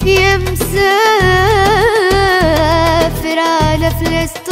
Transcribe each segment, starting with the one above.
يا مسافر على فلسطين،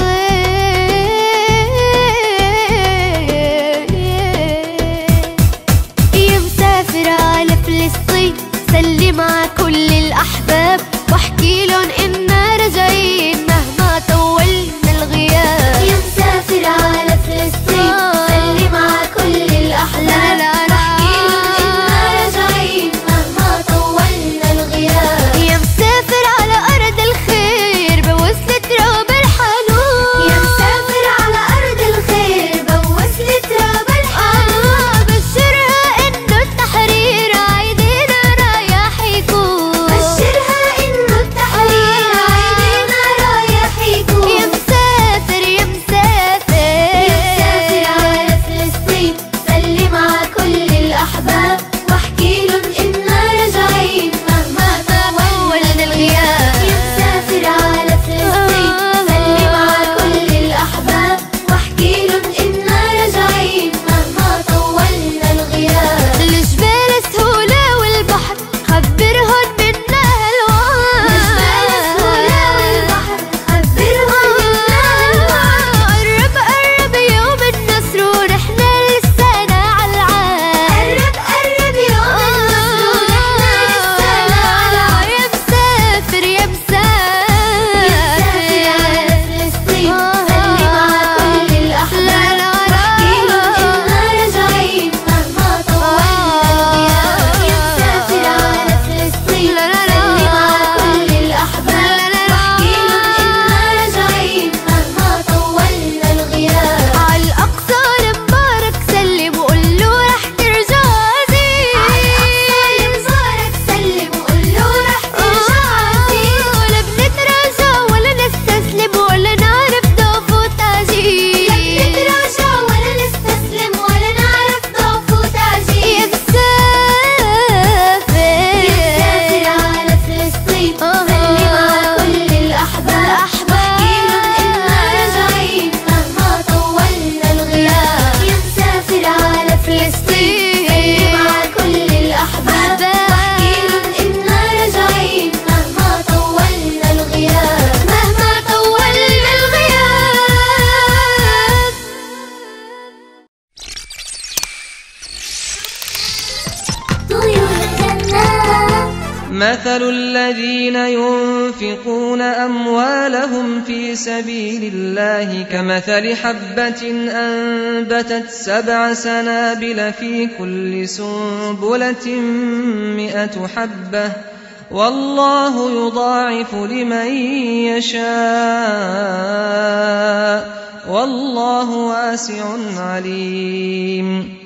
يا مسافر على فلسطين، سلم على كل الأحباب واحكي لهم إننا راجعين مهما طولنا الغياب. يا مسافر على فلسطين، سلم على كل الأحباب واحكي لهم إننا راجعين مهما طولنا الغياب. يا مسافر على أرض الخير بوصلة رب الحنون، يا مسافر على أرض الخير بوصلة رب الحنون، بشرها إنه التحرير عيدنا رايح يكون، بشرها إنه التحرير عيدنا رايح يكون. يا مسافر يا مسافر، يا مسافر على فلسطين، سلم على كل الأحباب واحكي لهم إننا راجعين مهما طولنا الغياب. يا مسافر على فلسطين، سلم على كل الأحباب واحكي لهم إننا راجعين مهما طولنا الغياب. الجبال السهولة والبحر خبرهن منا هالوعد، الجبال السهولة والبحر خبرهن منا هالوعد. قرب قرب يوم النصر ونحنا لسانا عالعاد، قرب يوم النصر ونحنا لسانا عالعاد. يا مسافر يا مسافر، يا مسافر على فلسطين، سلم على كل الأحباب واحكي لهم إننا راجعين مهما طولنا الغياب. يا مسافر على فلسطين، سلم على كل الأحباب واحكي لهم إننا راجعين مهما طولنا الغياب. عالأقصى المبارك سلم وقول له رح ترجع عزيز، عالأقصى المبارك سلم وقول له رح ترجع عزيز. ولا بنتراجع ولا نستسلم ولا نعرف ضعف وتعجيز، لا بنتراجع ولا نستسلم ولا نعرف ضعف وتعجيز. يا مسافر يا مسافر على فلسطين، سلم على كل الأحباب واحكي لهم إننا راجعين مهما طولنا الغياب. يا مسافر على فلسطين، سلم على كل الأحباب واحكي لهم إننا راجعين مهما طولنا الغياب، مهما طولنا الغياب. طيور الجنة مثل الذين ينفقون أموالهم في سبيل الله كمثل حبة أنبتت 7 سنابل في كل سنبلة 100 حبة والله يضاعف لمن يشاء والله واسع عليم.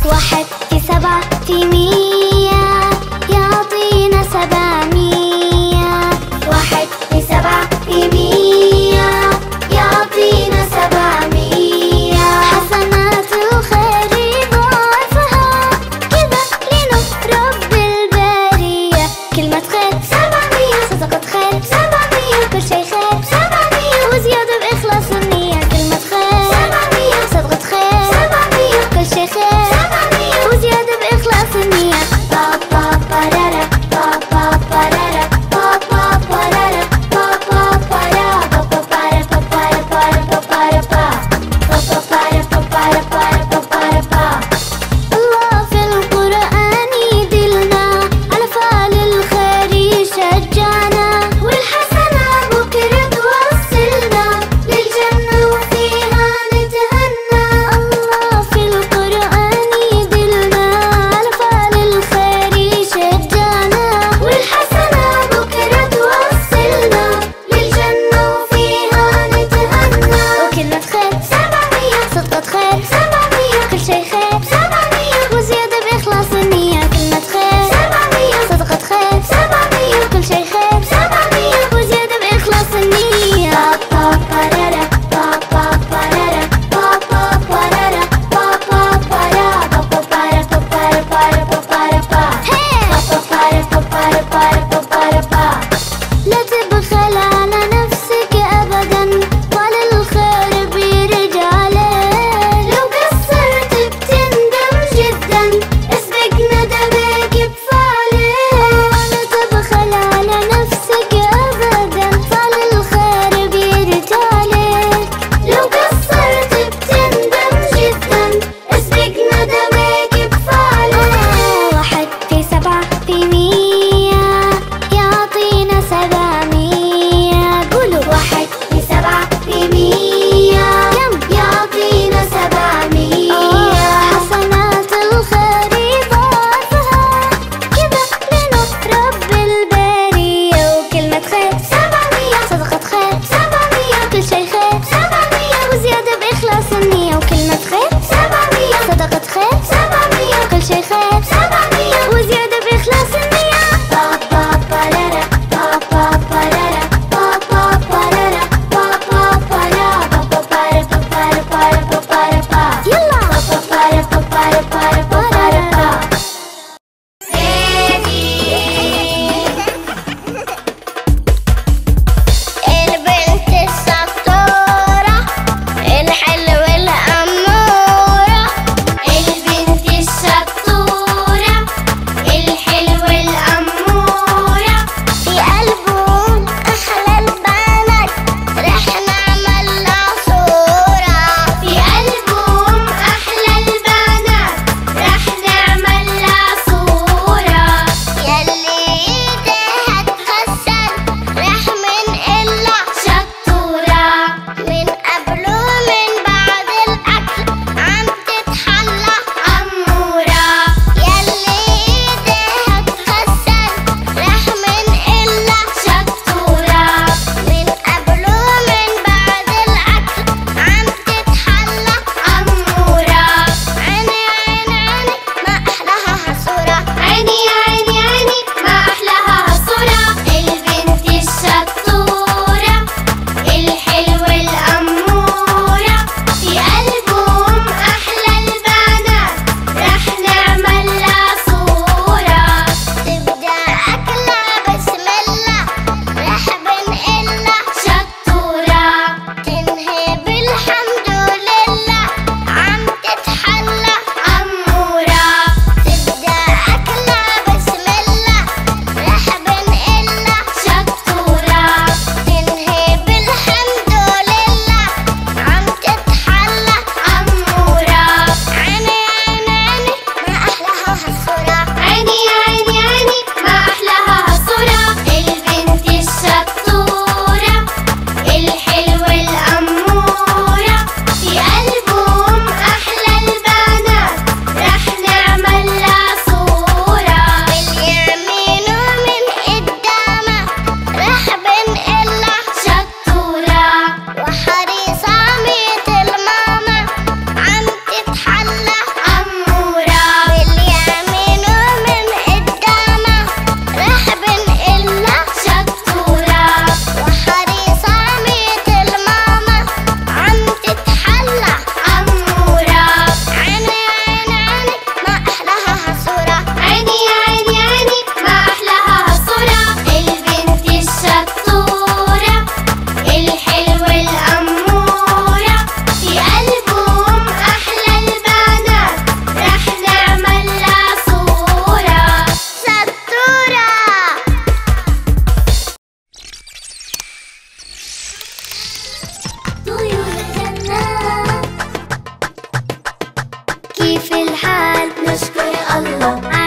1 في 7 في 100 يعطينا 700. 1 في 7 في 100 يعطينا 700 حسنات الخير يضاعفها كذا لنصر رب البرية. كلمة خير 700، صدقة خير 700، كل شيء خير 700 وزيادة بإخلاص النية. كلمة خير 700، صدقة خير 700، كل شيء خير 700 وزيادة بإخلاص النية. الله